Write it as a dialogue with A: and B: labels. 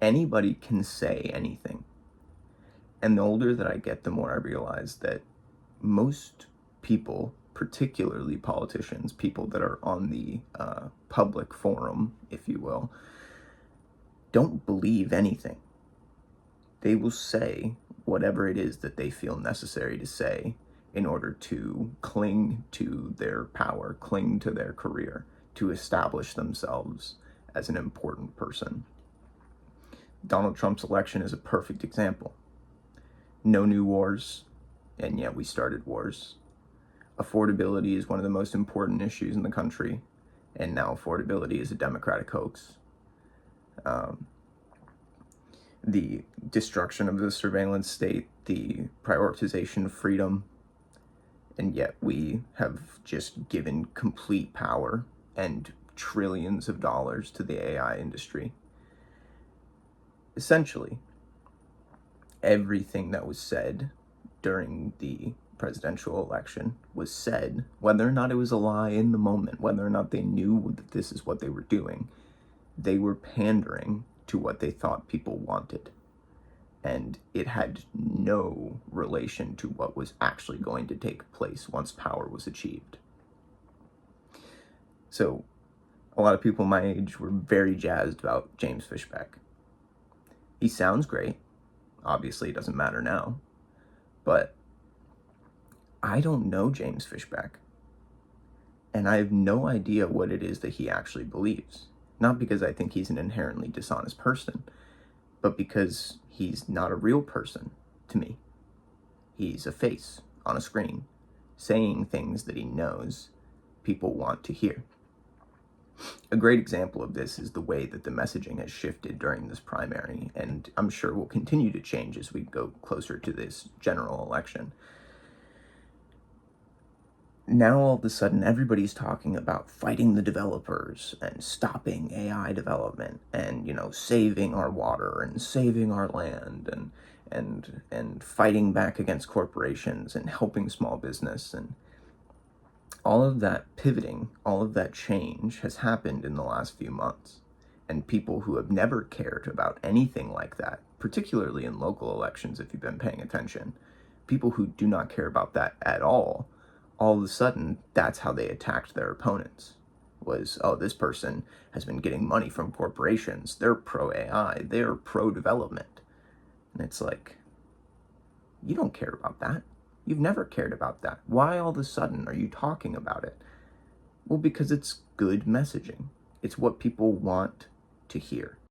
A: Anybody can say anything. And the older that I get, the more I realize that most people, particularly politicians, people that are on the public forum, if you will, don't believe anything. They will say whatever it is that they feel necessary to say in order to cling to their power, cling to their career, to establish themselves as an important person. Donald Trump's election is a perfect example. No new wars, and yet we started wars. Affordability is one of the most important issues in the country, and now affordability is a Democratic hoax. The destruction of the surveillance state, the prioritization of freedom, and yet we have just given complete power and trillions of dollars to the AI industry. Essentially, everything that was said during the presidential election was said, whether or not it was a lie in the moment, whether or not they knew that this is what they were doing, they were pandering to what they thought people wanted. And it had no relation to what was actually going to take place once power was achieved. So a lot of people my age were very jazzed about James Fishback. He sounds great. Obviously, it doesn't matter now. But I don't know James Fishback. And I have no idea what it is that he actually believes. Not because I think he's an inherently dishonest person, but because he's not a real person to me. He's a face on a screen saying things that he knows people want to hear. A great example of this is the way that the messaging has shifted during this primary, and I'm sure will continue to change as we go closer to this general election. Now all of a sudden everybody's talking about fighting the developers and stopping AI development and, saving our water and saving our land and fighting back against corporations and helping small business. And all of that pivoting, all of that change has happened in the last few months. And people who have never cared about anything like that, particularly in local elections, if you've been paying attention, people who do not care about that at all of a sudden, that's how they attacked their opponents. Was, oh, this person has been getting money from corporations. They're pro-AI. They're pro-development. And it's like, you don't care about that. You've never cared about that. Why all of a sudden are you talking about it? Well, because it's good messaging. It's what people want to hear.